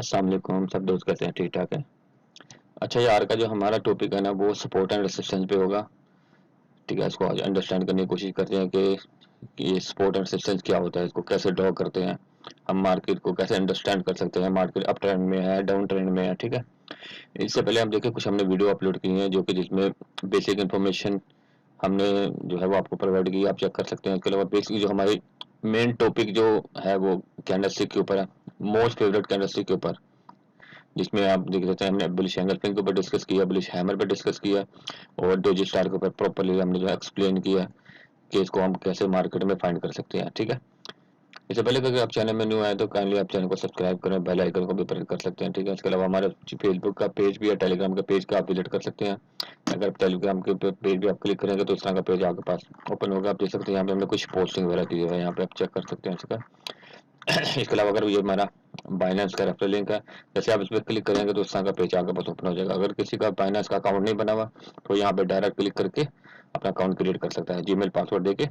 अस्सलाम वालेकुम। सब दोस्त कैसे हैं? ठीक ठाक है। अच्छा यार का जो हमारा टॉपिक है ना वो सपोर्ट एंड रेसिस्टेंस पे होगा। ठीक है, इसको आज अंडरस्टैंड करने की कोशिश करते हैं कि ये सपोर्ट एंड रेसिस्टेंस क्या होता है, इसको कैसे ड्रॉ करते हैं, हम मार्केट को कैसे अंडरस्टैंड कर सकते हैं, मार्केट अप ट्रेंड में है डाउन ट्रेंड में है। ठीक है, इससे पहले हम देखें कुछ हमने वीडियो अपलोड की हैं जो कि जिसमें बेसिक इन्फॉर्मेशन हमने जो है वो आपको प्रोवाइड की, आप चेक कर सकते हैं। इसके अलावा बेसिक जो हमारी मेन टॉपिक जो है वो कैंडलस्टिक के ऊपर है, मोस्ट फेवरेट कैंडलस्टिक के ऊपर, जिसमें आप देख सकते हैं हमने बुलिश एंगल्फिंग के ऊपर डिस्कस किया, बुलिश हैमर पे डिस्कस किया और डोजी स्टार के ऊपर प्रॉपर्ली हमने जो एक्सप्लेन किया कि इसको हम कैसे मार्केट में फाइंड कर सकते हैं। ठीक है, इससे पहले अगर आप चैनल में न्यू आए तो काइंडली आप चैनल को सब्सक्राइब करें, बेल आइकन को भी प्रेस कर सकते हैं। ठीक है, इसके अलावा हमारे फेसबुक का पेज भी है, टेलीग्राम का पेज का आप विजिट कर सकते हैं। अगर टेलीग्राम के पेज भी आप क्लिक करेंगे तो इस तरह का पेज आपके पास ओपन होगा। आप देख सकते हैं यहाँ पे हमने कुछ पोस्टिंग वगैरह की है, यहाँ पे आप चेक कर सकते हैं। ठीक है, इसके अलावा अगर ये हमारा बाइनेंस का रेफरल लिंक है, जैसे आप इस पर क्लिक करेंगे तो उस तरह का पेज आपके पास ओपन हो जाएगा। अगर किसी का बाइनेंस का अकाउंट नहीं बना हुआ तो यहाँ पे डायरेक्ट क्लिक करके अपना अकाउंट क्रिएट कर सकता है, जीमेल पासवर्ड देके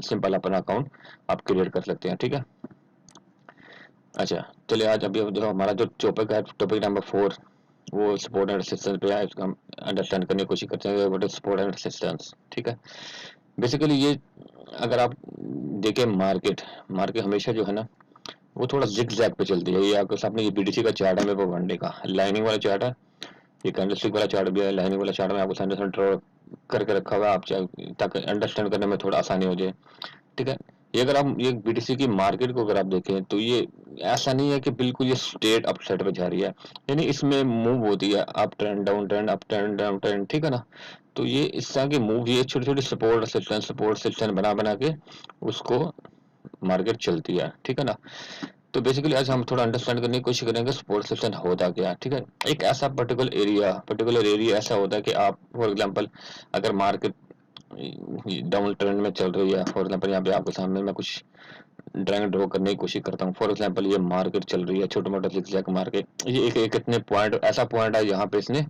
सिंपल अपना अकाउंट आप क्रिएट कर सकते हैं। ठीक है, अच्छा चलिए आज अभी जो हमारा जो टॉपिक है, टॉपिक नंबर 4, वो सपोर्ट एंड रेसिस्टेंस पे है। इसको हम अंडरस्टैंड करने की कोशिश करते हैं what is support and resistance. ठीक है, बेसिकली ये अगर आप देखें मार्केट मार्केट हमेशा जो है ना वो थोड़ा जिग जैग पे चलती है। ये आपके सामने ये बीडीसी का चार्ट है, मेरे को वनडे का लाइनिंग वाला चार्ट है, ये कैंडलस्टिक वाला चार्ट भी है। लाइनिंग वाला चार्ट में आपको सेंटर ड्रॉ करके रखा हुआ है, आप ताकि अंडरस्टैंड करने में थोड़ा आसानी हो जाए। ठीक है, ये अगर आप ये बीटीसी की मार्केट को अगर आप देखें तो ये ऐसा नहीं है कि बिल्कुल ये स्ट्रेट अप साइड पे जा रही है, यानी इसमें मूव होती है up trend down trend up trend down trend. ठीक है ना, तो ये इस तरह के मूव, ये छोटे छोटे सपोर्ट सेक्शन बना बना के उसको मार्केट चलती है। ठीक है ना, तो बेसिकली आज हम थोड़ा अंडरस्टैंड करने की कोशिश करेंगे सपोर्ट सिस्टम होता क्या है। ठीक है, एक ऐसा पर्टिकुलर एरिया ऐसा होता है कि आप फॉर एग्जांपल अगर मार्केट डाउन ट्रेंड में चल रही है, फॉर एग्जांपल यहाँ पे आपके सामने मैं कुछ ड्राइंग ड्रॉ करने की कोशिश करता हूँ। फॉर एग्जांपल ये मार्केट चल रही है, छोटा मोटा जिगजैग मार्केट, ये एक इतने पॉइंट ऐसा पॉइंट है यहाँ पे इसने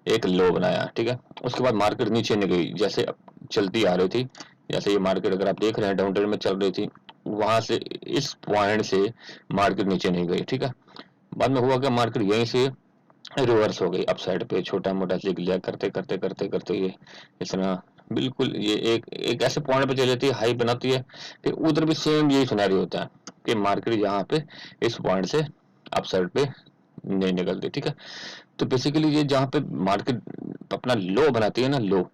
एक लो बनाया। ठीक है, उसके बाद मार्केट नीचे नहीं गई, जैसे चलती आ रही थी, जैसे ये मार्केट अगर आप देख रहे हैं डाउन ट्रेंड में चल रही थी, वहां से इस पॉइंट से मार्केट नीचे नहीं गई। ठीक है, बाद में हुआ क्या, मार्केट यहीं से रिवर्स हो गई अप साइड पे, छोटा मोटा जिगजैग करते करते करते करते ये इस तरह बिल्कुल ये एक ऐसे पॉइंट पे चली जाती है, हाई बनाती है। फिर उधर भी सेम यही सिनेरियो होता है कि मार्केट यहाँ पे इस पॉइंट से अप साइड पे नहीं निकलती। ठीक है, तो बेसिकली ये जहाँ पे मार्केट अपना लो बनाती है ना, लो,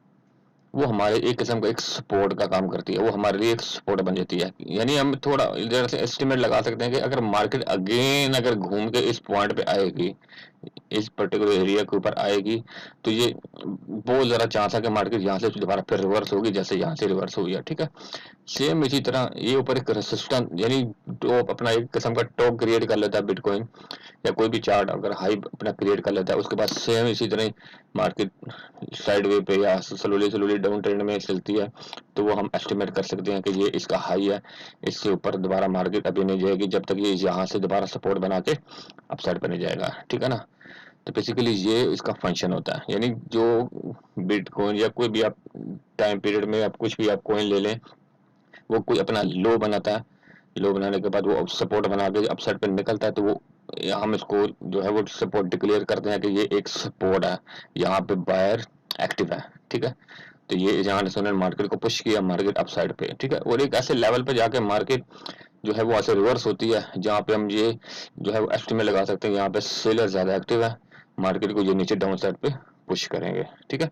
वो हमारे एक किस्म का एक सपोर्ट का काम करती है, वो हमारे लिए एक सपोर्ट बन जाती है। यानी हम थोड़ा जरा से एस्टिमेट लगा सकते हैं कि अगर मार्केट अगेन अगर घूम के इस पॉइंट पे आएगी, इस पर्टिकुलर एरिया के ऊपर आएगी, तो ये बहुत ज़्यादा चांस है कि मार्केट यहाँ से दोबारा फिर रिवर्स होगी, जैसे यहाँ से रिवर्स हुई है। ठीक है, सेम इसी तरह ये ऊपर एक रेसिस्टेंस यानी टॉप अपना एक किस्म का टॉप क्रिएट कर लेता है बिटकॉइन, या कोई भी चार्ट अगर हाई अपना क्रिएट कर लेता है, उसके बाद सेम इसी तरह मार्केट साइड वे पे या स्लोली स्लोली डाउन ट्रेंड में चलती है, तो वो हम एस्टिमेट कर सकते हैं कि ये इसका हाई है, इससे ऊपर दोबारा मार्केट अभी नहीं जाएगी जब तक ये यहाँ से दोबारा सपोर्ट बना के अप साइड पर नहीं जाएगा। ठीक है ना, तो बेसिकली ये इसका फंक्शन होता है। यानी जो बिटकॉइन या कोई भी आप टाइम पीरियड में आप कुछ भी आप कॉइन ले लें, वो कोई अपना लो बनाता है, लो बनाने के बाद वो सपोर्ट बना के अपसाइड पे निकलता है, तो वो हम इसको जो है वो सपोर्ट डिक्लेयर करते हैं कि ये एक सपोर्ट है, यहाँ पे बायर एक्टिव है। ठीक है, तो ये यहाँ से उन्होंने मार्केट को पुश किया, मार्केट अपसाइड पे। ठीक है, और एक ऐसे लेवल पे जाके मार्केट जो है वो ऐसे रिवर्स होती है जहाँ पे हम ये जो है वो एस्टिमेट लगा सकते हैं यहाँ पे सेलर ज्यादा एक्टिव है, मार्केट को ये नीचे डाउन साइड पे पुश करेंगे। ठीक है,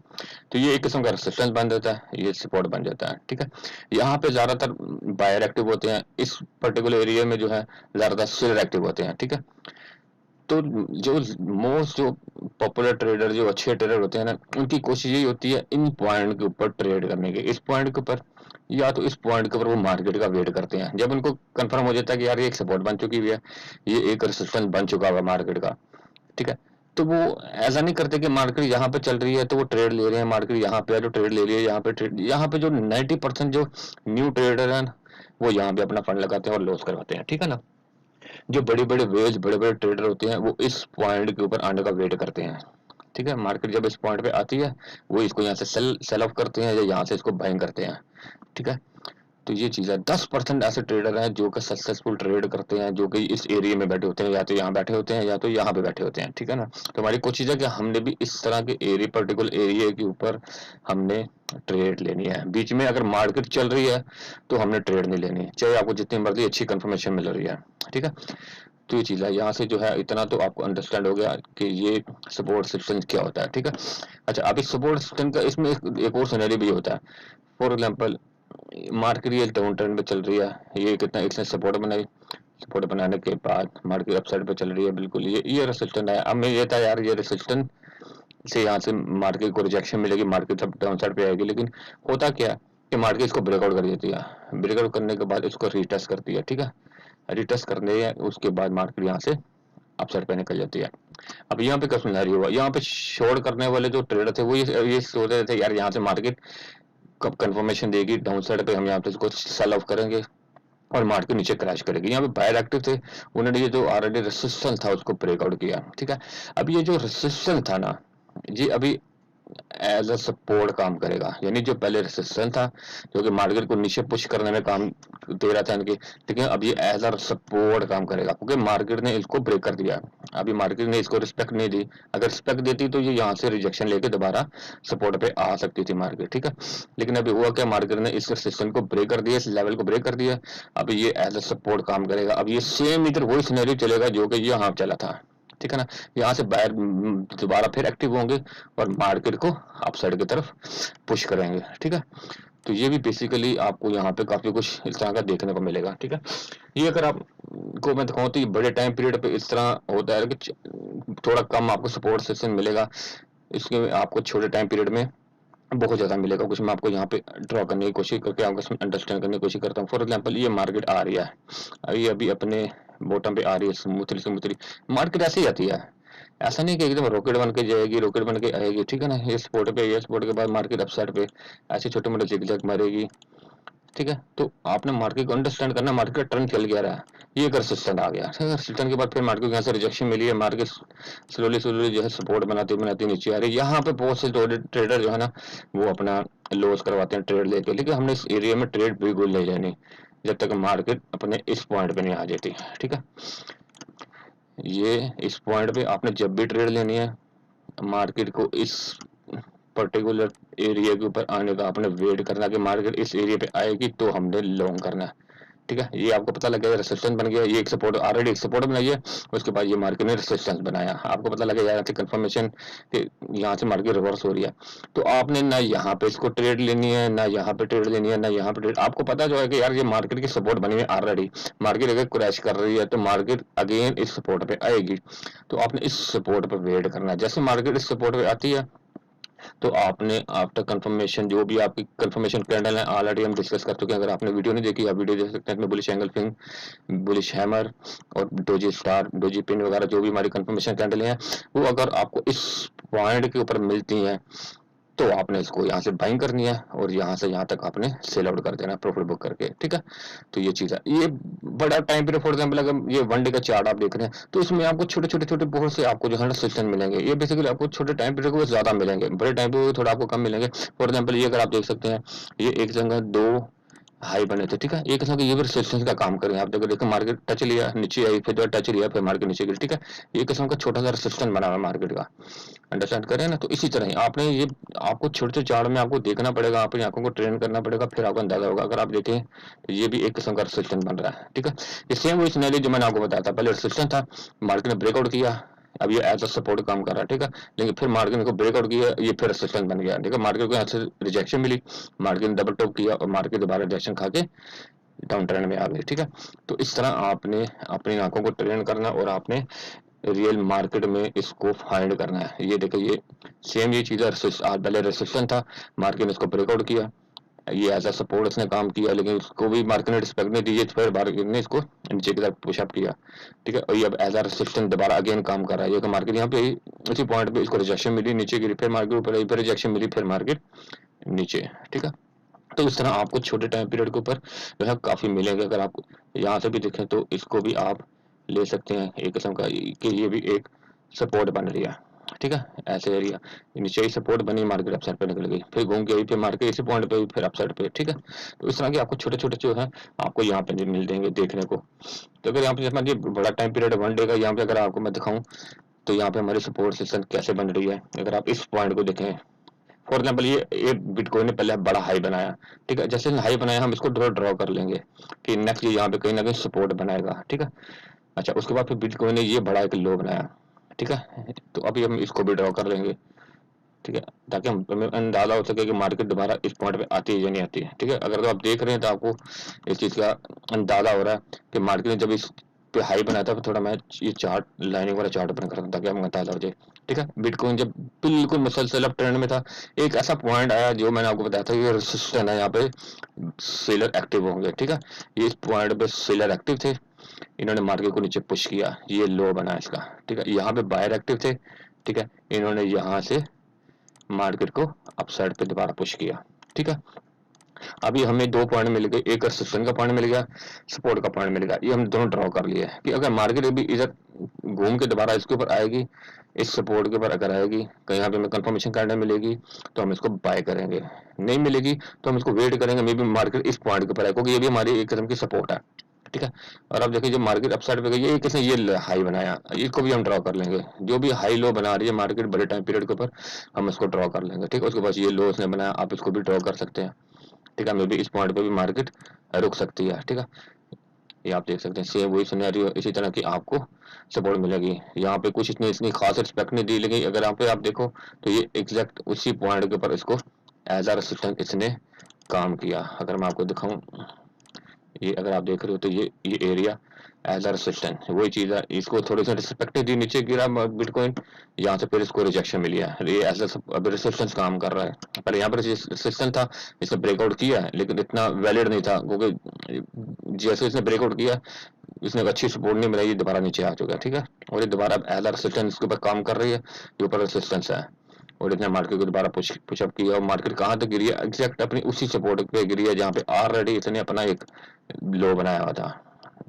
तो ये एक किस्म का रेसिस्टेंस बन जाता है, ये सपोर्ट बन जाता है। ठीक है, यहाँ पे ज्यादातर बायर एक्टिव होते हैं, इस पर्टिकुलर एरिया में जो है ज्यादातर सेलर एक्टिव होते हैं। ठीक है, तो जो मोस्ट जो पॉपुलर ट्रेडर, जो अच्छे ट्रेडर होते हैं ना, उनकी कोशिश यही होती है इन पॉइंट के ऊपर ट्रेड करने की, इस पॉइंट के ऊपर या तो इस पॉइंट के ऊपर वो मार्केट का वेट करते हैं। जब उनको कंफर्म हो जाता है कि यार ये एक सपोर्ट बन चुकी हुई है, ये एक रेजिस्टेंस बन चुका हुआ मार्केट का, ठीक है, तो वो ऐसा नहीं करते कि मार्केट यहाँ पे चल रही है तो वो ट्रेड ले रहे हैं, मार्केट यहाँ पे है तो ट्रेड ले रही है, यहाँ पे ट्रेड, यहाँ पे जो 90% जो न्यू ट्रेडर है वो यहाँ पे अपना फंड लगाते हैं और लॉस करवाते हैं। ठीक है ना, जो बड़े बड़े वेज बड़े बड़े ट्रेडर होते हैं वो इस पॉइंट के ऊपर आने का वेट करते हैं। ठीक है, मार्केट जब इस पॉइंट पे आती है वो इसको यहाँ से सेल ऑफ करते हैं या यहाँ से इसको बाइंग करते हैं। ठीक है, तो ये चीज़ है। 10% ऐसे ट्रेडर हैं जो कि सक्सेसफुल ट्रेड करते हैं, जो कि इस एरिया में बैठे होते हैं, या तो यहाँ बैठे होते हैं या तो यहाँ पे बैठे होते हैं, ठीक है ना। तो हमारी कोशिश है कि हमने भी इस तरह के एरिया, पर्टिकुलर एरिया के ऊपर हमने ट्रेड लेनी है। बीच में अगर मार्केट चल रही है तो हमने ट्रेड नहीं लेनी, चाहे आपको जितनी मर्जी अच्छी कंफर्मेशन मिल रही है, ठीक है। तो ये चीज़ है, यहाँ से जो है इतना तो आपको अंडरस्टैंड हो गया कि ये सपोर्ट सिस्टम क्या होता है, ठीक है। अच्छा, अभी सपोर्ट सिस्टम का इसमें एक और सिनेरियो भी होता है। फॉर एग्जाम्पल, मार्केट ये डाउन ट्रेंड पे चल रही है, ये कितना इसने सपोर्ट बनाई, सपोर्ट बनाने के बाद मार्केट अपसाइड पे चल रही है, बिल्कुल ये रेसिस्टेंट है। अब मैं ये था यार, ये रेसिस्टेंट से यहाँ से मार्केट को रिजेक्शन मिलेगी, मार्केट अब डाउन साइड पे आएगी, लेकिन होता क्या है कि मार्केट इसको ब्रेकआउट कर देती है। ब्रेकआउट करने के बाद इसको रीटेस्ट करती है, ठीक है। रीटेस्ट करने उसके बाद मार्केट यहाँ से अपसाइड पे निकल जाती है। अब यहाँ पे क्या सिनेरियो हुआ, यहाँ पे शॉर्ट करने वाले जो ट्रेडर थे वो ये सोच रहे थे यार यहाँ से मार्केट कब कंफर्मेशन देगी डाउन साइड पे, हम यहाँ पे इसको सेल ऑफ करेंगे और मार्केट नीचे क्रैश करेगी। यहाँ पे बायर एक्टिव थे, उन्होंने ये जो ऑलरेडी रेसिस्टेंस था उसको ब्रेकआउट किया, ठीक है। अब ये जो रेसिस्टेंस था ना, ये अभी एज अ सपोर्ट काम करेगा, यानी जो पहले रेसिस्टेंस था जो कि मार्केट को नीचे पुश करने में काम दे रहा था इनके, लेकिन अब ये एज अ सपोर्ट काम करेगा, क्योंकि मार्केट ने इसको ब्रेक कर दिया। अभी मार्केट ने इसको रिस्पेक्ट नहीं दी, अगर रिस्पेक्ट देती तो ये यहाँ से रिजेक्शन लेके दोबारा सपोर्ट पे आ सकती थी मार्केट, ठीक है। लेकिन अभी हुआ क्या, मार्केट ने इस रेसिस्टेंस को ब्रेक कर दिया, इस लेवल को ब्रेक कर दिया, अब ये एज अ सपोर्ट काम करेगा। अब ये सेम इधर वही सिनेरियो चलेगा जो कि यहाँ चला था, ठीक है ना। यहाँ से बायर दोबारा फिर एक्टिव होंगे और मार्केट को अपसाइड की तरफ पुश करेंगे, ठीक है। तो ये भी बेसिकली आपको यहाँ पे काफी कुछ इस तरह का देखने को मिलेगा, ठीक है। ये अगर आप को मैं दिखाऊं तो ये बड़े टाइम पीरियड पे इस तरह होता है कि थोड़ा कम आपको सपोर्ट सेशन मिलेगा, इसके आपको छोटे टाइम पीरियड में बहुत ज्यादा मिलेगा। कुछ मैं आपको यहाँ पे ड्रॉ करने की कोशिश करके आपको अंडरस्टैंड करने की कोशिश करता हूँ। फॉर एग्जांपल, ये मार्केट आ रही है, अभी अपने बॉटम पे आ रही है, स्मूथली स्मूथली मार्केट ऐसे ही आती है। ऐसा नहीं कि एकदम रॉकेट बन के जाएगी, रॉकेट बन के आएगी, ठीक है ना। ये सपोर्ट पे, ये सपोर्ट के बाद मार्केट अपसाइड पे ऐसे छोटे मोटे जिगजैग मारेगी, ठीक है। तो आपने मार्केट को अंडरस्टैंड करना, मार्केट का ट्रेंड चल गया रहा है, ये एक रेसिस्टेंट आ गया, ठीक है। रेसिस्टेंट के बाद फिर मार्केट को यहाँ से रिजेक्शन मिली है, मार्केट स्लोली स्लोली जो है सपोर्ट बनाती बनाती नीचे आ रही है। यहाँ पे बहुत से ट्रेडर जो है ना वो अपना लॉस करवाते हैं ट्रेड लेके, लेकिन हमने इस एरिया में ट्रेड बिल्कुल नहीं लेनी जब तक मार्केट अपने इस पॉइंट पे नहीं आ जाती, ठीक है। ये इस पॉइंट पे आपने जब भी ट्रेड लेनी है, मार्केट को इस पर्टिकुलर एरिया के ऊपर आने का आपने वेट करना कि मार्केट इस एरिया पे आएगी तो हमने लॉन्ग करना है, ठीक है। ये आपको पता लग गया, रेसिस्टेंस बन गया, ये एक सपोर्ट, ऑलरेडी एक सपोर्ट बनाई है, उसके बाद ये मार्केट ने रेसिस्टेंस बनाया, आपको पता लगा यार कंफर्मेशन यहाँ से मार्केट रिवर्स हो रही है। तो आपने ना यहाँ पे इसको ट्रेड लेनी है, ना यहाँ पे ट्रेड लेनी है, ना यहाँ पे ट्रेड, आपको पता जो है कि यार ये मार्केट की सपोर्ट बनी है ऑलरेडी, मार्केट अगर क्रैश कर रही है तो मार्केट अगेन इस सपोर्ट पे आएगी, तो आपने इस सपोर्ट पे वेट करना है। जैसे मार्केट इस सपोर्ट पे आती है तो आपने आफ्टर कंफर्मेशन, जो भी आपकी कंफर्मेशन कैंडल है ऑलरेडी हम डिस्कस कर चुके हैं, अगर आपने वीडियो नहीं देखी आप वीडियो देख सकते हैं, बुलिश एंगल फिंग, बुलिश हैमर और डोजी स्टार, डोजी पिन वगैरह जो भी हमारी कंफर्मेशन कैंडल है, वो अगर आपको इस पॉइंट के ऊपर मिलती हैं तो आपने इसको यहाँ से बाइंग करनी है और यहाँ से यहाँ तक आपने सेल आउट कर देना प्रॉफिट बुक करके, ठीक है। तो ये चीज है, ये बड़ा टाइम पीरियड, फॉर एग्जांपल अगर ये वन डे का चार्ट आप देख रहे हैं तो इसमें आपको छोटे छोटे छोटे बहुत से आपको जो है ना सेक्शन मिलेंगे। ये बेसिकली आपको छोटे टाइम पीरियड को ज्यादा मिलेंगे, बड़े टाइम पीरियड थोड़ा आपको कम मिलेंगे। फॉर एग्जाम्पल ये अगर आप देख सकते हैं, ये एक जगह दो हाई बने थे, ठीक है। एक किस्म का ये भी रेजिस्टेंस का काम करें, आप देखो मार्केट टच लिया नीचे आई, फिर टच लिया फिर मार्केट नीचे गिरी, ठीक है। ये किस्म का छोटा सा रेजिस्टेंस बना हुआ मार्केट का, अंडरस्टैंड करें ना। तो इसी तरह ही आपने ये आपको छोटे छोटे चार्ट में आपको देखना पड़ेगा, अपनी आंखों को ट्रेन करना पड़ेगा, फिर आपको अंदाजा होगा। अगर आप देखें तो ये भी एक किस्म का रेजिस्टेंस बन रहा है, ठीक है। ये सेम वही सिनेरियो जो मैंने आपको बताया था, पहले रेजिस्टेंस था, मार्केट ने ब्रेकआउट किया, अब ये एज अ सपोर्ट काम कर रहा है, ठीक है। लेकिन फिर मार्केट को ब्रेकआउट किया, ये फिर रेजिस्टेंस बन गया, ठीक है। मार्केट को यहाँ से रिजेक्शन मिली, मार्केट ने डबल टॉप किया और मार्केट दोबारा रिजेक्शन खा के डाउन ट्रेंड में आ गई, ठीक है। तो इस तरह आपने अपनी आंखों को ट्रेन करना और आपने रियल मार्केट में इसको फाइंड करना है। ये देखिए, ये सेम ये चीज है, पहले रेसिस्टेंस था, मार्केट ने इसको ब्रेकआउट किया, ये एज अ सपोर्ट इसने काम किया, लेकिन इसको भी मार्केट ने रिस्पेक्ट नहीं दी, फिर मार्केट ने इसको नीचे की तरफ पुशअप किया, ठीक है। और ये अब एज अ रेसिस्टेंस दोबारा अगेन काम कर रहा है। ये मार्केट यहाँ पे इसी पॉइंट पे इसको रिजेक्शन मिली, नीचे गिरी, फिर मार्केट ऊपर आई, फिर रिजेक्शन मिली, फिर मार्केट नीचे, ठीक है। तो इस तरह आपको छोटे टाइम पीरियड के ऊपर जो है काफी मिलेंगे। अगर आप यहाँ से भी देखें तो इसको भी आप ले सकते हैं एक किस्म का कि ये भी एक सपोर्ट बन रही है, ठीक है, ऐसे एरिया नीचे ही सपोर्ट बनी, मार्केट अपसाइड पे निकल गई, फिर घूम के आई, फिर मार्केट इसी पॉइंट पे फिर अपसाइड पे। ठीक है, तो इस तरह के आपको छोटे छोटे जो है आपको यहाँ पे मिल जाएंगे देखने को। तो अगर यहाँ पे समझिए बड़ा टाइम पीरियड 1 डे का, यहाँ पे अगर आपको मैं दिखाऊं तो यहाँ पे हमारी सपोर्ट सिस्टम कैसे बन रही है। अगर आप इस पॉइंट को देखें, फॉर एग्जाम्पल ये बिटकॉइन ने पहले बड़ा हाई बनाया, ठीक है, जैसे हाई बनाया हम इसको ड्रॉ कर लेंगे कि नेक्स्ट ये यहाँ पे कहीं ना कहीं सपोर्ट बनाएगा। ठीक है, अच्छा उसके बाद फिर बिटकॉइन ने ये बड़ा एक लो बनाया। ठीक है, तो अभी हम इसको भी ड्रॉ कर लेंगे। ठीक है, ताकि हमें अंदाजा हो सके कि मार्केट दोबारा इस पॉइंट पे आती है या नहीं आती है। ठीक है, अगर तो आप देख रहे हैं तो आपको इस चीज़ का अंदाजा हो रहा है कि मार्केट ने जब इस पे हाई बनाया था, थोड़ा मैं ये चार्ट लाइनिंग वाला चार्ट ओपन कर रहा था ताकि हमें अंदाजा हो जाए। ठीक है, बिटकॉइन जब बिल्कुल मुसलसल अप ट्रेंड में था, एक ऐसा पॉइंट आया जो मैंने आपको बताया था, ये रेजिस्टेंस है, यहाँ पे सेलर एक्टिव होंगे। ठीक है, ये इस पॉइंट पे सेलर एक्टिव थे, इन्होंने मार्केट को नीचे पुश किया, ये लो बना इसका। ठीक है, यहाँ पे बायर एक्टिव थे। ठीक है, इन्होंने यहाँ से मार्केट को अपसाइड पे दोबारा पुश किया। ठीक है, अभी हमें 2 पॉइंट मिल गए, एक रेजिस्टेंस का पॉइंट मिल गया, सपोर्ट का पॉइंट मिल गया, ये हम दोनों ड्रॉ कर लिए कि अगर मार्केट अभी इधर घूम के दोबारा इसके ऊपर आएगी, इस सपोर्ट के ऊपर अगर आएगी, कहीं यहाँ पे हमें कंफर्मेशन करने मिलेगी तो हम इसको बाय करेंगे, नहीं मिलेगी तो हम इसको वेट करेंगे, मे बी मार्केट इस पॉइंट के ऊपर आए, क्योंकि ये भी हमारी एक किस्म की सपोर्ट है। ठीक है, और अब देखिए जो मार्केट अपसाइड पे गई है, किसने ये हाई बनाया, इसको भी हम ड्रॉ कर लेंगे, जो भी हाई लो बना रही है मार्केट बड़े टाइम पीरियड के ऊपर हम इसको ड्रॉ कर लेंगे। ठीक है, उसके बाद ये लो उसने बनाया, आप इसको भी ड्रॉ कर सकते हैं। ठीक है, मे बी इस पॉइंट पे भी मार्केट रुक सकती है। ठीक है, ये आप देख सकते हैं सेम वही सिनेरियो, इसी तरह की आपको सपोर्ट मिलेगी। यहाँ पे कुछ इतनी खास रिस्पेक्ट नहीं दी लगी, अगर यहाँ पे आप देखो तो ये एग्जैक्ट उसी पॉइंट के ऊपर इसको एज आ रेजिस्टेंस इसने काम किया। अगर मैं आपको दिखाऊं, ये अगर आप देख रहे हो तो ये एरिया एज अ रेजिस्टेंस वही चीज है, इसको थोड़ी सी रिस्पेक्ट दी, नीचे गिरा बिटकॉइन, यहाँ से फिर इसको रिजेक्शन मिली है, ये एज अभी रेजिस्टेंस काम कर रहा है। पर यहाँ पर रेजिस्टेंस था, इसने ब्रेकआउट किया है लेकिन इतना वैलिड नहीं था, क्योंकि जैसे इसने ब्रेकआउट किया इसने अच्छी सपोर्ट नहीं मिला, ये दोबारा नीचे आ चुका है। ठीक है, और ये दोबारा एज अ रेजिस्टेंस इसके ऊपर काम कर रही है, ये ऊपर रेजिस्टेंस है, और इसने मार्केट को दोबारा पुशअप किया, और मार्केट कहाँ तक गिरी है, एग्जैक्ट अपनी उसी सपोर्ट पे गिरी है जहाँ पे ऑलरेडी इसने अपना एक लो बनाया हुआ था।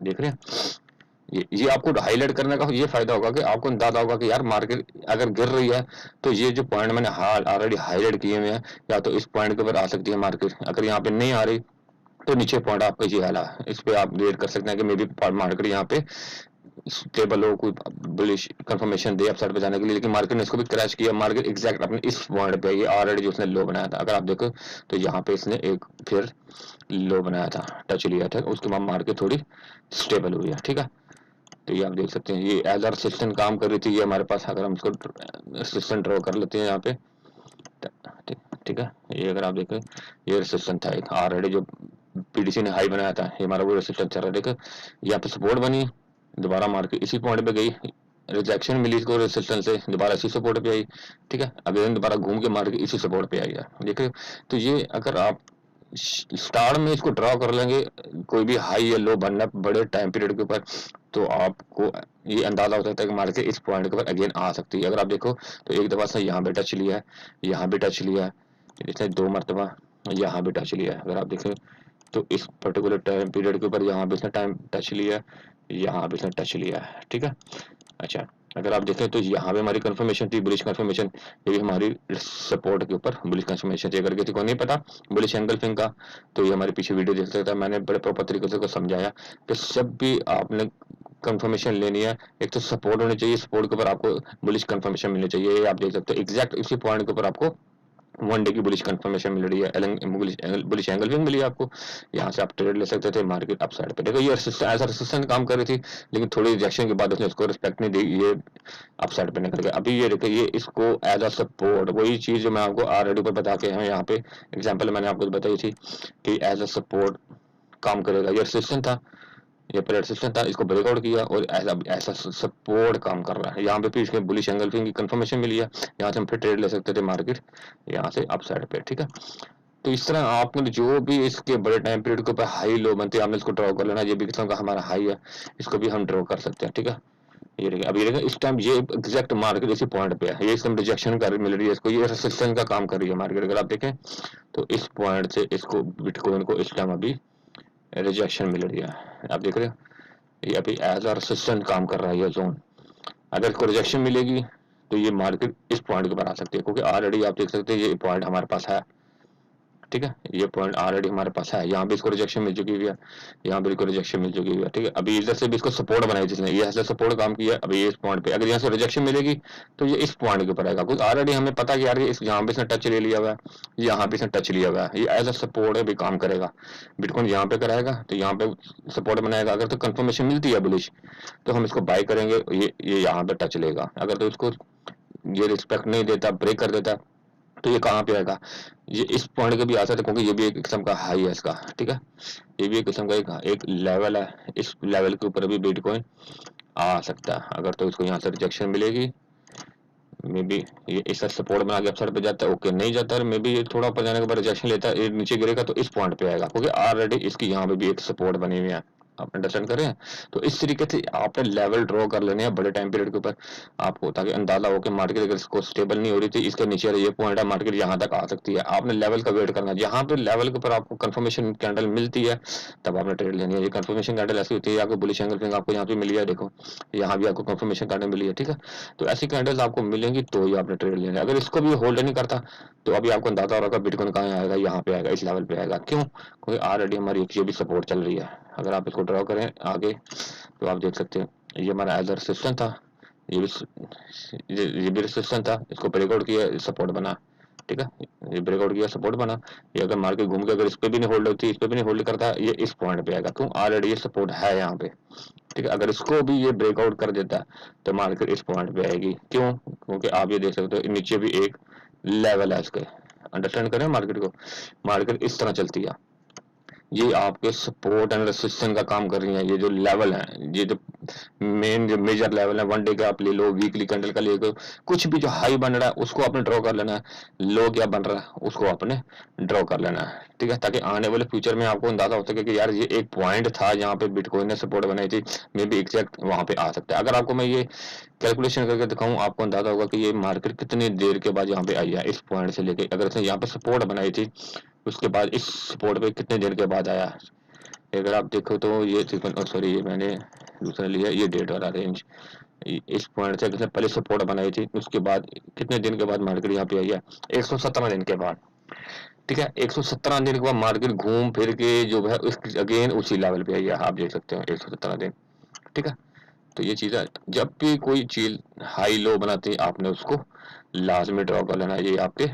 देख रहे हैं, ये आपको हाईलाइट करने का ये फायदा होगा कि आपको अंदाजा होगा कि यार मार्केट अगर गिर रही है तो ये जो पॉइंट मैंने ऑलरेडी हाईलाइट किए हुए हैं, या तो इस पॉइंट के ऊपर आ सकती है मार्केट, अगर यहाँ पे नहीं आ रही तो नीचे पॉइंट आपका ये वाला, इस पे आप वेट कर सकते हैं कि मे बी मार्केट यहाँ पे स्टेबल हो, कोई बुलिश कंफर्मेशन दे अपसाइड पे जाने के लिए, लेकिन मार्केट ने इसको भी क्रैश किया, मार्केट एग्जैक्ट अपने इस पॉइंट पे, ये ऑलरेडी जो उसने लो बनाया था, अगर आप देखो तो यहाँ पे इसने एक फिर लो बनाया था, टच लिया था, उसके बाद मार्केट थोड़ी स्टेबल हुई है। ठीक है, तो ये आप देख सकते हैं ये एज आर असिस्टेंट काम कर रही थी, ये हमारे पास, अगर हम इसको असिस्टेंट ड्रॉ कर लेते हैं यहाँ पे, ठीक है, ये अगर आप देखें ये रेसिस्टेंट था एक ऑलरेडी जो पीडीसी ने हाई बनाया था, ये हमारा वो रेसिस्टेंट चल रहा है। देखो यहाँ पे सपोर्ट बनी, दोबारा मार्केट इसी पॉइंट पे गई, रिजेक्शन मिली इसको रेसिस्टेंस से, दोबारा इसी सपोर्ट पे आई। ठीक है, अगेन दोबारा घूम के मार्केट इसी सपोर्ट पे आई है। देखिए, तो ये अगर आप स्टार्ट में इसको ड्रॉ कर लेंगे, कोई भी हाई या लो बनना बड़े टाइम पीरियड के ऊपर, तो आपको ये अंदाजा हो सकता है कि मार्केट इस पॉइंट के ऊपर अगेन आ सकती है। अगर आप देखो तो एक दफा से यहाँ पे टच लिया है, यहाँ भी टच लिया है, इसने 2 मरतबा यहाँ भी टच लिया है। अगर आप देखें तो इस पर्टिकुलर टाइम पीरियड के ऊपर यहाँ भी इसने टाइम टच लिया, यहाँ भी इसने टच लिया है। ठीक है, अच्छा अगर आप देखें तो यहाँ पे हमारी कंफर्मेशन थी, बुलिश कंफर्मेशन, ये भी हमारी सपोर्ट के ऊपर बुलिश कंफर्मेशन थी। अगर किसी को नहीं पता बुलिश एंगल्फिंग का तो ये हमारी पीछे वीडियो देख सकता है, मैंने बड़े प्रॉपर तरीके से को समझाया कि जब भी आपने कंफर्मेशन लेनी है, एक तो सपोर्ट होनी चाहिए, सपोर्ट के ऊपर आपको बुलिश कंफर्मेशन मिलनी चाहिए। ये आप देख सकते हो एग्जैक्ट इसी पॉइंट के ऊपर आपको 1 डे की बुलिश कंफर्मेशन मिल रही है, बुलिश एंगल्फिंग मिली है आपको, यहाँ से आप ट्रेड ले सकते थे मार्केट अपसाइड पे। देखो ये ऐसा रेसिस्टेंस काम कर रही थी, लेकिन थोड़ी रिजेक्शन के बाद उसने उसको रिस्पेक्ट नहीं दी, ये अपसाइड पे निकल गया। अभी ये देखिए ये इसको एज अ सपोर्ट, वही चीज जो मैं आपको ऑलरेडी पर बता के हैं, यहाँ पे एग्जाम्पल मैंने आपको बताई थी कि एज अ सपोर्ट काम करेगा। ये रेसिस्टेंस था, ये पीरियड सिस्टम था, इसको ब्रेकआउट किया और ऐसा सपोर्ट काम कर रहा है। यहाँ पे फिर इसमें बुलिश एंगल्फिंग की कंफर्मेशन मिली है, यहाँ से हम फिर ट्रेड ले सकते थे मार्केट यहाँ से अपसाइड पे। ठीक है, तो इस तरह आपने जो भी इसके बड़े टाइम पीरियड के ऊपर हाई लो बनते हैं, आपने इसको ड्रॉ कर लेना, ये भी किस्म का हमारा हाई है, इसको भी हम ड्रॉ कर सकते हैं। ठीक है, ये देखिए अभी देखिए इस टाइम ये एग्जैक्ट मार्केट इसी पॉइंट पे है, ये इस टाइम रिजेक्शन कर मिल रही है इसको, ये रेसिस्टेंस का काम कर रही है मार्केट। अगर आप देखें तो इस पॉइंट से इसको बिटकॉइन को इस टाइम अभी रिजेक्शन मिल रही है, आप देख रहे हैं ये अभी एज अ रेसिस्टेंट काम कर रहा है ये जोन। अगर इसको रिजेक्शन मिलेगी तो ये मार्केट इस पॉइंट के ऊपर आ सकती है, क्योंकि ऑलरेडी आप देख सकते हैं ये पॉइंट हमारे पास है, ठीक है, ये पॉइंट ऑलरेडी हमारे पास है, यहाँ भी इसको रिजेक्शन मिल चुकी हुई है, यहाँ भी इसको रिजेक्शन मिल चुकी हुई है, ठीक है। अभी इधर से भी इसको सपोर्ट बनाई जिसने, ये ऐसे सपोर्ट काम किया, अभी ये इस पॉइंट पे अगर यहाँ से रिजेक्शन मिलेगी तो ये इस पॉइंट के ऊपर आएगा, क्योंकि ऑलरेडी हमें पता है कि यार इस यहाँ पे इसने टच ले लिया हुआ है, यहाँ पे इसने टच लिया हुआ है, ये एज अ सपोर्ट भी काम करेगा। बिटकॉइन यहाँ पे कराएगा तो यहाँ पे सपोर्ट बनाएगा, अगर तो कंफर्मेशन मिलती है बुलिश तो हम इसको बाय करेंगे, ये यहाँ पे टच लेगा, अगर तो इसको ये रिस्पेक्ट नहीं देता, ब्रेक कर देता, तो ये कहाँ पे आएगा, ये इस पॉइंट के भी आ सकता है, क्योंकि ये भी एक किस्म का हाई है इसका, ठीक है, ये भी एक किस्म का एक लेवल है, इस लेवल के ऊपर भी बिटकॉइन आ सकता है। अगर तो इसको यहाँ से रिजेक्शन मिलेगी, मे बी ये इसका सपोर्ट बना के अपसाइड पे जाता है, ओके नहीं जाता है, मे बी ये थोड़ा ऊपर जाने के बाद रिजेक्शन लेता है, ये नीचे गिरेगा तो इस पॉइंट पे आएगा, क्योंकि ऑलरेडी इसकी यहाँ पे भी एक सपोर्ट बनी हुई है, आप अंडरस्टैंड कर रहे हैं। तो इस तरीके से आपने लेवल ड्रॉ कर लेने हैं बड़े टाइम पीरियड के ऊपर आपको, ताकि अंदाजा हो कि मार्केट अगर इसको स्टेबल नहीं हो रही थी, इसके नीचे ये पॉइंट है, मार्केट यहाँ तक आ सकती है, आपने लेवल का वेट करना है, जहाँ पे लेवल के ऊपर आपको कंफर्मेशन कैंडल मिलती है तब आपने ट्रेड लेनी है। ये कंफर्मेशन कैंडल ऐसी होती है, आपको बुलिश एंगल आपको यहाँ पे मिली है, देखो यहाँ भी आपको कंफर्मेशन कैंडल मिली है, ठीक है। तो ऐसी कैंडल्स आपको मिलेंगी तो ही आपने ट्रेड लेना है, अगर इसको भी होल्ड नहीं करता तो अभी आपको अंदाजा हो रहा है बिटकॉइन कहाँ आएगा, यहाँ पे आएगा, इस लेवल पे आएगा, क्यों, क्योंकि ऑलरेडी हमारी एक ये भी सपोर्ट चल रही है। अगर आप इसको ड्रॉ करें आगे तो आप देख सकते हैं ये हमारा एज रेजिस्टेंस था, ये भी रेजिस्टेंस था, इसको ब्रेकआउट किया, सपोर्ट बना, ठीक है, ये ब्रेकआउट किया, सपोर्ट बना, ये अगर मार्केट घूम के अगर इस पे भी नहीं होल्ड होती, इस पे भी नहीं होल्ड करता, ये इस पॉइंट पे आएगा, क्यों, ऑलरेडी ये सपोर्ट है यहाँ पे, ठीक है। अगर इसको भी ये ब्रेकआउट कर देता है तो मार्केट इस पॉइंट पे आएगी, क्यों, क्योंकि आप ये देख सकते हो नीचे भी एक लेवल है इसके, अंडरस्टैंड करें मार्केट को, मार्केट इस तरह चलती है, ये आपके सपोर्ट एंड रेसिस्टेंस का काम कर रही है, ये जो लेवल है, ये जो मेन जो मेजर लेवल है, वन डे का आप ले लो, वीकली कैंडल का ले लो, कुछ भी जो हाई बन रहा है उसको आपने ड्रॉ कर लेना है, लो क्या बन रहा है उसको आपने ड्रॉ कर लेना है, ठीक है, ताकि आने वाले फ्यूचर में आपको अंदाजा हो सके कि यार ये एक पॉइंट था जहाँ पे बिटकॉइन ने सपोर्ट बनाई थी, मे बी एग्जैक्ट वहां पे आ सकता है। अगर आपको मैं ये कैलकुलेशन करके दिखाऊं, आपको अंदाजा होगा कि ये मार्केट कितनी देर के बाद यहाँ पे आई है, इस पॉइंट से लेके अगर इसने यहाँ पे सपोर्ट बनाई थी उसके बाद इस सपोर्ट पे कितने देर के बाद आया। अगर आप देखो तो ये सॉरी ये मैंने दूसरा लिया, ये डेट वाला रेंज, इस पॉइंट से किसने पहले सपोर्ट बनाई थी उसके बाद कितने दिन के बाद मार्केट यहाँ पे आई है, 117 दिन के बाद, ठीक है, 117 दिन के बाद मार्केट घूम फिर के जो है अगेन उसी लेवल पे आई है, आप देख सकते हो 117 दिन, ठीक है। तो ये चीज है, जब भी कोई चीज हाई लो बनाती है आपने उसको लाजमी ड्रॉ कर लेना, ये आपके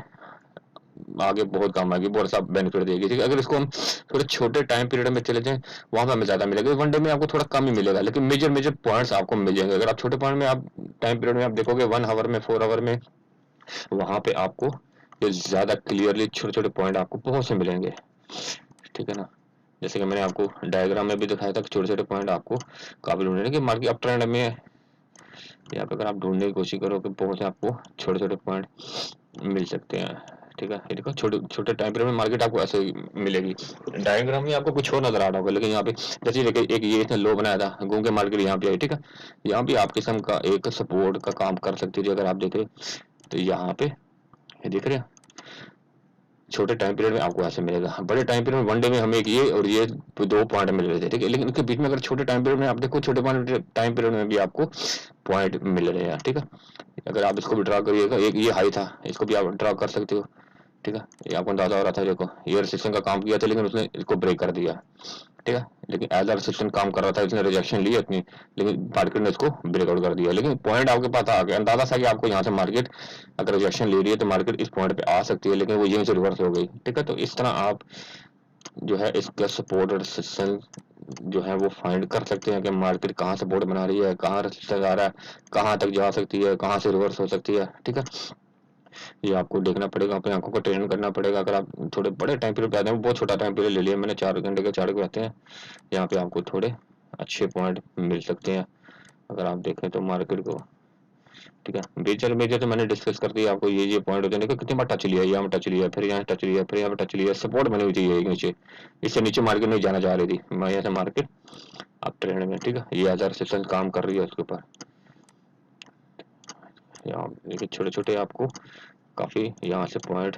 आगे बहुत काम आएगी, बहुत सा बेनिफिट देगी, ठीक है। अगर इसको हम थोड़े छोटे टाइम पीरियड में चले जाएं वहां पे हमें ज्यादा मिलेगा, वन डे में आपको थोड़ा कम ही मिलेगा, लेकिन मेजर मेजर पॉइंट्स आपको मिल जाएंगे। अगर आप छोटे पॉइंट में आप टाइम पीरियड में आप देखोगे 1 आवर में 4 आवर में, वहां पे आपको ये ज्यादा क्लियरली छोटे छोटे पॉइंट आपको बहुत से मिलेंगे, ठीक है ना। जैसे कि मैंने आपको डायग्राम में भी दिखाया था कि छोटे छोटे पॉइंट आपको काफी ढूंढने कि मार्केट अप ट्रेंड में है, यहाँ पे अगर आप ढूंढने की कोशिश करो कि बहुत से आपको छोटे छोटे पॉइंट मिल सकते हैं, ठीक है। ये देखो छोटे छोटे टाइम पीरियड में मार्केट आपको ऐसे ही मिलेगी, डायग्राम में आपको कुछ और नजर आ रहा होगा, लेकिन यहाँ पे जैसे देखिए एक ये इसने लो बनाया था, घूम के मार्केट यहाँ पे आई, ठीक है, यहाँ भी आप किस्म का एक सपोर्ट का काम कर सकती थी। अगर आप देखें तो यहाँ पे ये देख रहे हैं छोटे टाइम पीरियड में आपको ऐसे मिलेगा, बड़े टाइम पीरियड में वन डे में हमें एक ये और ये दो पॉइंट मिल रहे थे, ठीक है, लेकिन उसके बीच में अगर छोटे टाइम पीरियड में आप देखो छोटे टाइम पीरियड में भी आपको पॉइंट मिल रहे हैं, ठीक है। अगर आप इसको भी ड्रा करिएगा, एक ये हाई था, इसको भी आप ड्रा कर सकते हो, ठीक है, ये आपको अंदाजा हो रहा था, देखो ये रेजिस्टेंस का काम किया था लेकिन उसने इसको ब्रेक कर दिया, ठीक है, लेकिन एज अ रेजिस्टेंस काम कर रहा था, इसने रिजेक्शन ली अपनी, लेकिन मार्केट ने इसको ब्रेकआउट कर दिया, लेकिन पॉइंट आपके पास आ गया, अंदाजा सा कि आपको यहाँ से मार्केट अगर रिजेक्शन ले रही है तो मार्केट इस पॉइंट पे आ सकती है, लेकिन वो यहीं से रिवर्स हो गई, ठीक है। तो इस तरह आप जो है इसका सपोर्ट और रेजिस्टेंस जो है वो फाइंड कर सकते हैं कि मार्केट कहाँ सपोर्ट बना रही है, कहाँ रेजिस्टेंस आ रहा है, कहाँ तक जा सकती है, कहाँ से रिवर्स हो सकती है, ठीक है। ये आपको देखना पड़ेगा, अपनी आंखों को ट्रेन करना पड़ेगा। अगर आप थोड़े बड़े टाइम पीरियड पे आते हैं, बहुत छोटा टाइम पीरियड ले लिया मैंने, 4 घंटे के चार्ट पे आते हैं, यहाँ पे आपको थोड़े अच्छे पॉइंट मिल सकते हैं अगर आप देखें तो मार्केट को, ठीक है। मेजर मेजर तो मैंने डिस्कस कर दिया आपको, ये पॉइंट होते हैं, देखो कितनी बार टच लिया, यहाँ टच लिया, फिर यहाँ टच लिया, फिर यहाँ पे टच लिया, सपोर्ट बनी हुई थी ये नीचे, इससे नीचे मार्केट नहीं जाना चाह रही थी, मैं यहाँ से मार्केट आप ट्रेंड में, ठीक है, ये 1000 काम कर रही है उसके ऊपर, यहाँ देखिए छोटे छोटे आपको काफी यहाँ से पॉइंट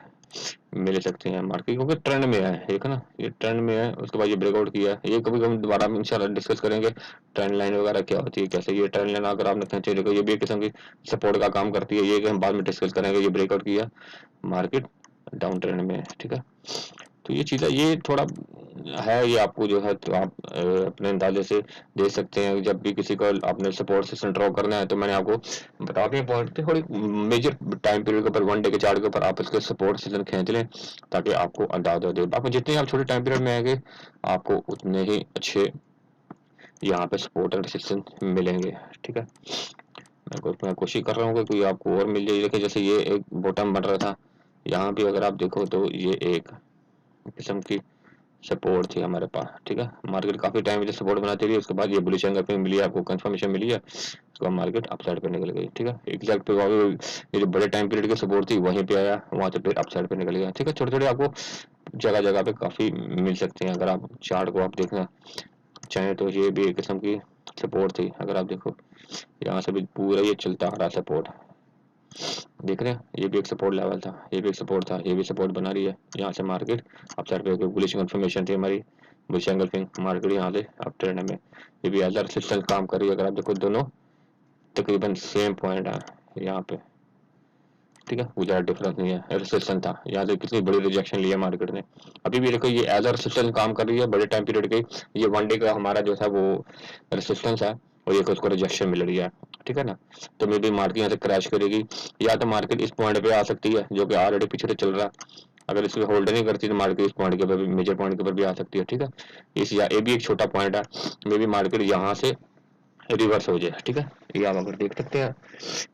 मिल सकते हैं मार्केट, क्योंकि ट्रेंड में है, एक ना ये ट्रेंड में है। उसके बाद ये ब्रेकआउट किया, ये कभी हम दोबारा इंशाल्लाह डिस्कस करेंगे ट्रेंड लाइन वगैरह क्या होती है, कैसे ये ट्रेंड लाइन अगर आपने खींचे देखो, ये भी एक किस्म की सपोर्ट का काम करती है, ये कि हम बाद में डिस्कस करेंगे। ये ब्रेकआउट किया, मार्केट डाउन ट्रेंड में है, ठीक है। तो ये चीज़ है, ये थोड़ा है, ये आपको जो है तो आप अपने अंदाजे से देख सकते हैं। जब भी किसी को आपने सपोर्ट सिस्टम ड्रॉ करना है तो मैंने आपको बता दिए पॉइंट थे, थोड़ी मेजर टाइम पीरियड के ऊपर, वन डे के चार्ट के ऊपर आप इसके सपोर्ट सिस्टम खींच लें ताकि आपको अंदाजा दे। आपको जितने आप छोटे टाइम पीरियड में आएंगे आपको उतने ही अच्छे यहाँ पे सपोर्ट एंड रेजिस्टेंस मिलेंगे, ठीक है। मैं कोशिश कर रहा हूँ कि कोई आपको और मिल जाए। देखिए जैसे ये एक बॉटम बन रहा था, यहाँ भी अगर आप देखो तो ये एक किस्म की सपोर्ट थी हमारे पास, ठीक है। मार्केट काफी टाइम से सपोर्ट बनाती रही, उसके बाद ये बुलिश एंगल पे मिली, आपको कंफर्मेशन मिली है, उसके बाद मार्केट अपसाइड पे निकल गई, ठीक है। एग्जैक्ट पे ये जो बड़े टाइम पीरियड की सपोर्ट थी वहीं पे आया, वहां से फिर अपसाइड पे निकल गया, ठीक है। छोटे छोटे आपको जगह जगह पे काफी मिल सकते हैं। अगर आप चार्ट को आप देखना चाहें तो ये भी एक किस्म की सपोर्ट थी। अगर आप देखो यहाँ से भी पूरा ये चलता आ रहा सपोर्ट, देख रहे हैं, ये भी एक सपोर्ट लेवल था, ये भी एक सपोर्ट था, ये भी सपोर्ट बना रही है। यहाँ से मार्केट अप साइड पे बुलिश कंफर्मेशन थी हमारी, बुलिश एंगल्फिंग, मार्केट यहाँ से अप ट्रेंड में, ये भी एज रेजिस्टेंस काम कर रही है। अगर आप देखो दोनों तकरीबन सेम पॉइंट है यहाँ पे, ठीक है, कोई ज़्यादा डिफरेंस नहीं है। रेजिस्टेंस था, यहाँ से कितनी बड़ी रिजेक्शन लिया मार्केट ने, अभी भी देखो ये एज रेजिस्टेंस काम कर रही है बड़े टाइम पीरियड के। ये वन डे का हमारा जो था वो रेजिस्टेंस है और ये उसको रिजेक्शन मिल रही है, ठीक है ना। तो मे भी मार्केट यहाँ से क्रैश करेगी, या तो मार्केट इस पॉइंट पे आ सकती है जो कि ऑलरेडी पीछे से चल रहा है। अगर इसको होल्ड नहीं करती तो मार्केट इस पॉइंट के ऊपर भी, मेजर पॉइंट के ऊपर भी आ सकती है, ठीक है। इस या ये भी एक छोटा पॉइंट है, मे भी मार्केट यहाँ से रिवर्स हो जाए, ठीक है। ये आप अगर देख सकते हैं,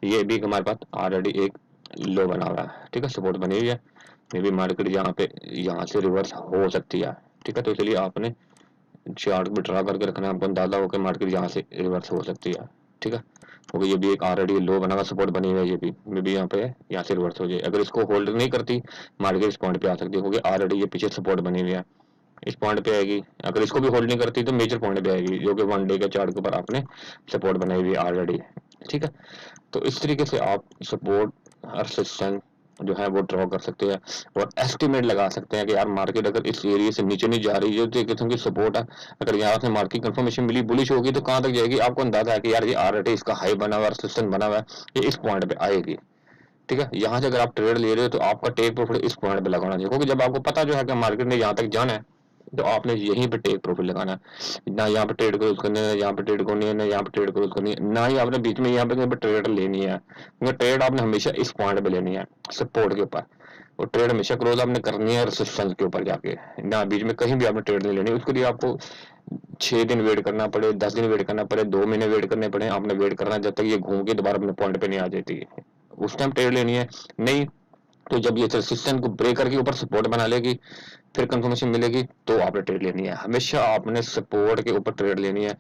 ये भी हमारे पास ऑलरेडी एक लो बना हुआ है, ठीक है, सपोर्ट बनी हुई है। मे भी मार्केट यहाँ पे यहाँ से रिवर्स हो सकती है, ठीक है। तो इसलिए आपने चार्ट भी ड्रा करके रखना है, आपको अंदाजा हो कि मार्केट यहाँ से रिवर्स हो सकती है, ठीक है। क्योंकि ये भी एक ऑलरेडी लो बना हुआ सपोर्ट बनी हुई है, ये भी मे भी यहाँ पे यहाँ से रिवर्स हो जाए। अगर इसको होल्ड नहीं करती मार्केट इस पॉइंट पे आ सकती है, क्योंकि ऑलरेडी ये पीछे सपोर्ट बनी हुई है, इस पॉइंट पे आएगी। अगर इसको भी होल्ड नहीं करती तो मेजर पॉइंट पे आएगी, जो कि वन डे के चार्ट के ऊपर आपने सपोर्ट बनाई हुई है ऑलरेडी, ठीक है। तो इस तरीके से आप सपोर्ट और रेजिस्टेंस जो है वो ड्रॉ कर सकते हैं और एस्टिमेट लगा सकते हैं कि यार मार्केट अगर इस एरिया से नीचे नहीं जा रही है तो एक किस्म की सपोर्ट है, अगर यहाँ से मार्केट कंफर्मेशन मिली बुलिश होगी तो कहाँ तक जाएगी, आपको अंदाजा है कि यार ये ऑलरेडी इसका हाई बना हुआ है, रेजिस्टेंस बना हुआ है, ये इस पॉइंट पे आएगी, ठीक है। यहाँ से अगर आप ट्रेड ले रहे हो तो आपका टेक प्रॉफिट इस पॉइंट पे लगाना चाहिए, क्योंकि जब आपको पता जो है कि मार्केट ने यहाँ तक जाना है तो आपने यहीं पे टेक प्रॉफिट लगाना है। ना यहाँ पे ट्रेड क्लोज करनी है, यहाँ पे ट्रेड करनी है, ना यहाँ पे ट्रेड क्लोज करनी है, ना ही आपने बीच में यहाँ पे कहीं पे ट्रेड लेनी है, क्योंकि ट्रेड आपने हमेशा इस पॉइंट पे लेनी है, सपोर्ट के ऊपर। और ट्रेड हमेशा क्लोज आपने करनी है रेजिस्टेंस के ऊपर जाके, ना बीच में कहीं भी आपने ट्रेड नहीं लेनी। उसके लिए आपको 6 दिन वेट करना पड़े, 10 दिन वेट करना पड़े, 2 महीने वेट करने पड़े, आपने वेट करना जब तक ये घूम के दोबारा अपने पॉइंट पे नहीं आ जाती, उस टाइम ट्रेड लेनी है। नहीं तो जब ये रेजिस्टेंस को ब्रेक करके ऊपर सपोर्ट बना लेगी, फिर कंफर्मेशन मिलेगी तो आपने ट्रेड लेनी है। हमेशा आपने सपोर्ट के ऊपर ट्रेड लेनी है,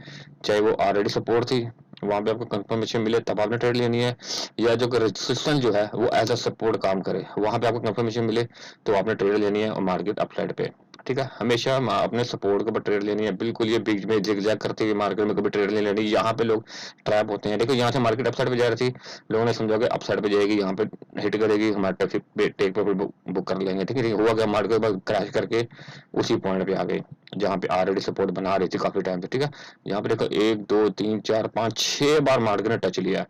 चाहे वो ऑलरेडी सपोर्ट थी वहां पे आपको कंफर्मेशन मिले तब आपने ट्रेड लेनी है, या जो रेजिस्टेंस जो है वो एज अ सपोर्ट काम करे वहां पे आपको कंफर्मेशन मिले तो आपने ट्रेड लेनी है और मार्केट अपसाइड पे, ठीक है। हमेशा अपने सपोर्ट के ऊपर ट्रेड लेनी है, बिल्कुल ये बीच में जिगजैग करते हुए मार्केट में कभी ट्रेड नहीं लेनी। यहाँ पे लोग ट्रैप होते हैं, देखो यहाँ से मार्केट अपसाइड पे जा रही थी, लोगों ने समझा कि अपसाइड पे जाएगी, यहाँ पे हिट करेगी, हमारे टेक प्रॉफिट बुक कर लेंगे, ठीक है। हुआ क्या, मार्केट बाद क्रैश करके उसी पॉइंट पे आ गई जहाँ पे ऑलरेडी सपोर्ट बना रही थी काफी टाइम से, ठीक है। यहाँ पे देखो 1 2 3 4 5 6 बार मार्केट ने टच लिया,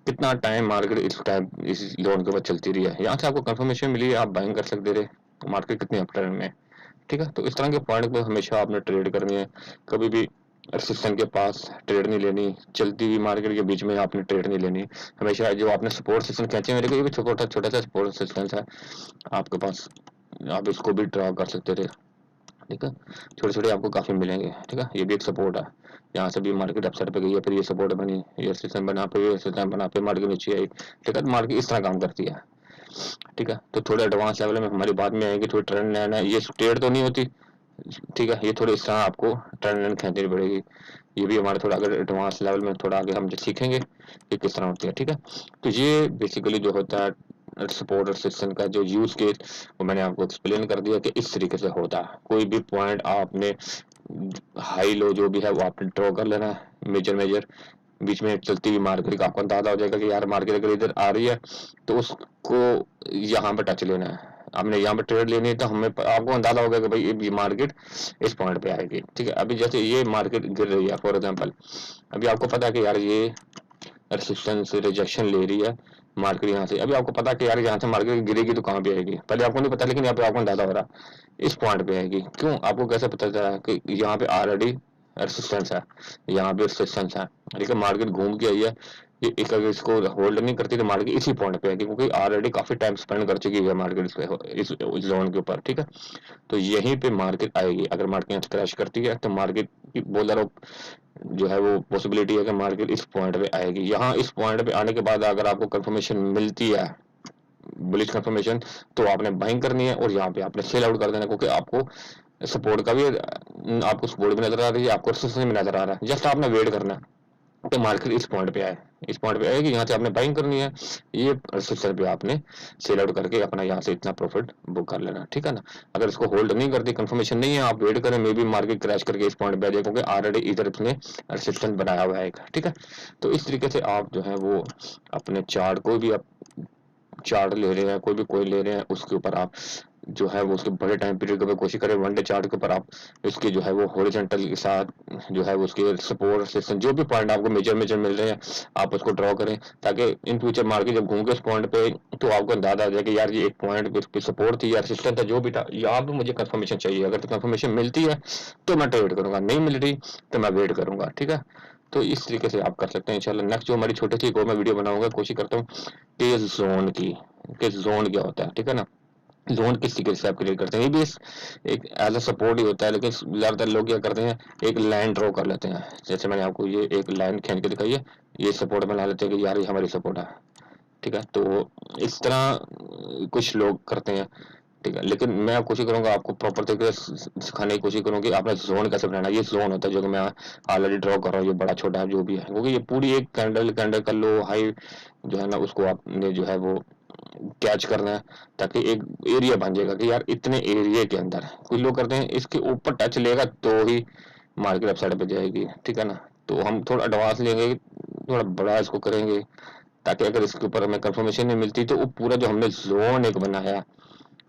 कितना टाइम मार्केट इस टाइम इस लोन के ऊपर चलती रही है। यहाँ से आपको कंफर्मेशन मिली, आप बाइंग कर सकते रहे, मार्केट कितनी अप ट्रेंड में, ठीक है। तो इस तरह के पॉइंट पे हमेशा आपने ट्रेड करनी है, कभी भी रेजिस्टेंस के पास ट्रेड नहीं लेनी, चलती हुई मार्केट के बीच में आपने ट्रेड नहीं लेनी। हमेशा जो आपने सपोर्ट सिस्टम खींचे, मेरे को ये भी छोटा छोटा सा सपोर्ट सिस्टम है आपके पास, आप इसको भी ड्रा कर सकते थे, ठीक है। छोटे छोटे आपको काफी मिलेंगे, ठीक है। ये भी एक सपोर्ट है, यहाँ से भी मार्केट अपसाइड पे गई है, फिर ये सपोर्ट बनी, ये सिस्टम बना, फिर ये सिस्टम बना, फिर मार्केट नीचे आई, ठीक है। मार्केट इस तरह काम करती है, ठीक है। तो थोड़े एडवांस लेवल में हमारी बात में आएगी, थोड़ी ट्रेंड लाइन है, ये ट्रेड तो नहीं होती, ठीक है। ये थोड़ी इस तरह आपको ट्रेंड लाइन खींचनी पड़ेगी, ये भी हमारे थोड़ा अगर एडवांस लेवल में थोड़ा आगे हम जो सीखेंगे कि किस तरह होती है, ठीक है। तो ये बेसिकली जो होता है सपोर्ट और रेजिस्टेंस का जो यूज केस वो मैंने आपको एक्सप्लेन कर दिया कि इस तरीके से होता है। कोई भी पॉइंट आपने हाई लो जो भी है वो आपने ड्रॉ कर लेना है, मेजर बीच में चलती हुई मार्केट का आपको अंदाजा हो जाएगा कि यार मार्केट अगर इधर आ रही है तो उसको यहाँ पे टच लेना है, आपने यहाँ पे ट्रेड लेनी है तो हमें आपको अंदाजा होगा कि भाई ये मार्केट इस पॉइंट पे आएगी, ठीक है। अभी जैसे ये मार्केट गिर रही है फॉर एग्जांपल, अभी आपको पता है कि यार ये रेसिस्टेंस रिजेक्शन ले रही है मार्केट यहाँ से, अभी आपको पता है कि यार यहाँ से मार्केट गिरेगी तो कहाँ पे आएगी, पहले आपको नहीं पता, लेकिन यहाँ पे आपको अंदाजा हो रहा है इस पॉइंट पे आएगी। क्यों, आपको कैसे पता चला कि यहाँ पे ऑलरेडी रेसिस्टेंस है, यहाँ पे रेसिस्टेंस है, लेकिन मार्केट घूम के आई है, ये एक अगर इसको होल्ड नहीं करती तो मार्केट इसी पॉइंट पे आएगी, क्योंकि ऑलरेडी काफी टाइम स्पेंड कर चुकी है मार्केट इस जोन के ऊपर, ठीक है। तो यहीं पे मार्केट आएगी, अगर मार्केट यहाँ क्रैश करती है तो मार्केट की बहुत ज्यादा जो है वो पॉसिबिलिटी है कि मार्केट इस पॉइंट पे आएगी। यहाँ इस पॉइंट पे आने के बाद अगर आपको कंफर्मेशन मिलती है, बुलिश कंफर्मेशन, तो आपने बाइंग करनी है और यहाँ पे आपने सेल आउट कर देना, क्योंकि आपको सपोर्ट का भी, आपको सपोर्ट भी नजर आ रही है, आपको रेजिस्टेंस भी नजर आ रहा है, जस्ट आपने वेट करना है कि मार्केट इस पॉइंट पे आए, इस पॉइंट पे आएगी, यहाँ से आपने बाइंग करनी है, ये रेजिस्टेंस पे आपने सेल आउट करके अपना यहाँ से इतना प्रॉफिट बुक कर लेना, ठीक है ना। अगर इसको होल्ड नहीं करती, कंफर्मेशन नहीं है, आप वेट करें, मे बी मार्केट क्रैश करके इस पॉइंट पे आ जाए, क्योंकि ऑलरेडी इधर इसने रेजिस्टेंस बनाया हुआ है, ठीक है। तो इस तरीके से आप जो है वो अपने चार्ट, कोई भी आप चार्ट ले रहे हैं, कोई भी कोई ले रहे हैं, उसके ऊपर आप जो है वो उसके बड़े टाइम पीरियड के ऊपर कोशिश करें, वन डे चार्ट के ऊपर आप इसके जो है वो हॉरिजॉन्टल के साथ जो है वो उसके सपोर्ट रेजिस्टेंस जो भी पॉइंट आपको मेजर मिल रहे हैं, आप उसको ड्रॉ करें, ताकि इन फ्यूचर मार्केट जब घूम के इस पॉइंट पे तो आपको अंदाजा आ जाए कि यार ये एक पॉइंट पे सपोर्ट थी या रेजिस्टेंस था, जो भी था, यहाँ पे मुझे कंफर्मेशन चाहिए। अगर तो कंफर्मेशन मिलती है तो मैं ट्रेड करूंगा, नहीं मिल रही तो मैं वेट करूंगा, ठीक है। तो इस तरीके से आप कर सकते हैं। इंशाल्लाह नेक्स्ट जो हमारी छोटी सी एक और मैं वीडियो बनाऊंगा, कोशिश करता हूँ कि जोन की, कि जोन क्या होता है, ठीक है ना, जोन किस तरीके से आप क्रिएट करते हैं। ये भी एक एज अ सपोर्ट ही होता है, लेकिन ज्यादातर लोग क्या करते हैं, एक लाइन ड्रॉ कर लेते हैं, जैसे मैंने आपको ये एक लाइन खींच के दिखाई है, ये सपोर्ट बना लेते हैं कि यार ये हमारी सपोर्ट है, ठीक है। तो इस तरह कुछ लोग करते हैं, ठीक है, लेकिन मैं कोशिश करूंगा आपको प्रॉपर तरीके से सिखाने की कोशिश करूँ कि आपने जोन कैसे बनाना है। ये जोन होता है जो कि मैं ऑलरेडी ड्रॉ कर रहा हूँ, ये बड़ा छोटा है जो भी है, क्योंकि ये पूरी एक कैंडल कैंडल कर लो हाई जो है ना, उसको आपने जो है वो कैच करना है, ताकि एक एरिया बन जाएगा कि यार इतने एरिया के अंदर, कुछ लोग करते हैं इसके ऊपर टच लेगा तो ही मार्केट अपसाइड पे जाएगी, ठीक है ना। तो हम थोड़ा एडवांस लेंगे, थोड़ा बड़ा इसको करेंगे, ताकि अगर इसके ऊपर हमें कंफर्मेशन नहीं मिलती तो वो पूरा जो हमने जोन एक बनाया,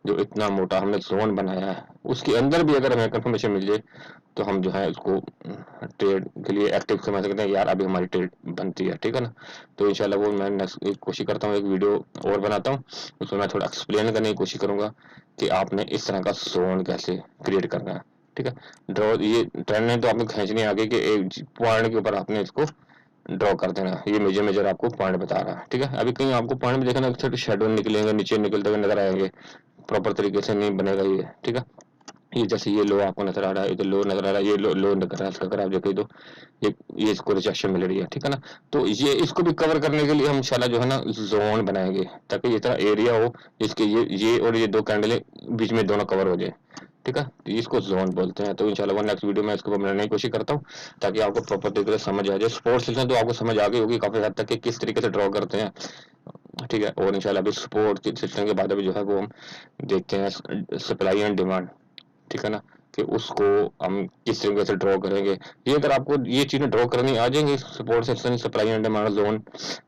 जो इतना मोटा हमने जोन बनाया है, उसके अंदर भी अगर हमें कंफर्मेशन मिल जाए तो हम जो है उसको ट्रेड के लिए एक्टिव समझ सकते हैं, यार अभी हमारी ट्रेड बनती है, ठीक है ना। तो इंशाल्लाह वो मैं नेक्स्ट कोशिश करता हूँ, एक वीडियो और बनाता हूँ, उसमें मैं थोड़ा एक्सप्लेन करने की कोशिश करूंगा कि आपने इस तरह का जोन कैसे क्रिएट करना है, ठीक है। ड्रॉ ये ट्रेंड है तो आपको खींचनी आगे के एक पॉइंट के ऊपर आपने इसको ड्रॉ कर देना, ये मेजर आपको पॉइंट बता रहा है, ठीक है। अभी कहीं आपको पॉइंट में देखना छोटे शेडो निकलेंगे, नीचे निकलते हुए नजर आएंगे, प्रॉपर तरीके से नहीं बनेगा ये, ठीक है। ये जैसे ये लो आपको नजर आ रहा है, इधर लो नजर आ रहा है, ये लो नजर आ रहा है, इसका अगर आप देखें तो ये इसको रिजेक्शन मिल रही है, ठीक है ना। तो ये इसको भी कवर करने के लिए हम इंशाल्लाह जो है ना जोन बनाएंगे, ताकि ये तरह एरिया हो जिसके ये और ये दो कैंडल बीच में दोनों कवर हो जाए, ठीक है। तो इसको जोन बोलते हैं। तो इंशाल्लाह वो नेक्स्ट वीडियो में इसको बनाने की कोशिश करता हूँ, ताकि आपको प्रॉपर तरीके से समझ आ जाए। स्पोर्ट्स सिस्टम तो आपको समझ आ गई होगी काफी हद तक कि किस तरीके से ड्रॉ करते हैं, ठीक है। और इंशाल्लाह अभी सपोर्ट सिस्टम के बाद अभी जो है वो हम देखते हैं सप्लाई एंड डिमांड, ठीक है ना, कि उसको हम किस तरीके से ड्रॉ करेंगे। ये अगर आपको ये चीजें ड्रॉ करनी आ जाएंगी, support section, supply and demand zone,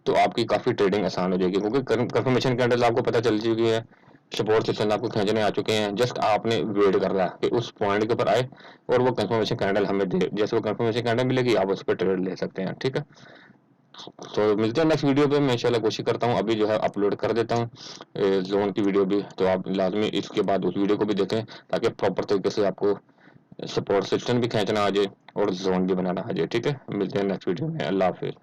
तो आपकी काफी ट्रेडिंग आसान हो जाएगी, क्योंकि कंफर्मेशन कैंडल आपको पता चल चुकी है, सपोर्ट सेक्शन आपको खींचने आ चुके हैं, जस्ट आपने वेट कर रहा है कि उस पॉइंट के ऊपर आए और वो कंफर्मेशन कैंडल हमें दे, जैसे वो कंफर्मेशन कैंडल मिलेगी आप उस पर ट्रेड ले सकते हैं, ठीक है। तो मिलते हैं नेक्स्ट वीडियो पे, मैं इंशाल्लाह कोशिश करता हूँ अभी जो है अपलोड कर देता हूँ जोन की वीडियो भी, तो आप लाजमी इसके बाद उस वीडियो को भी देखें, ताकि प्रॉपर तरीके से आपको सपोर्ट सिस्टम भी खींचना आ जाए और जोन भी बनाना आ जाए, ठीक है। मिलते हैं नेक्स्ट वीडियो में, अल्लाह हाफिज।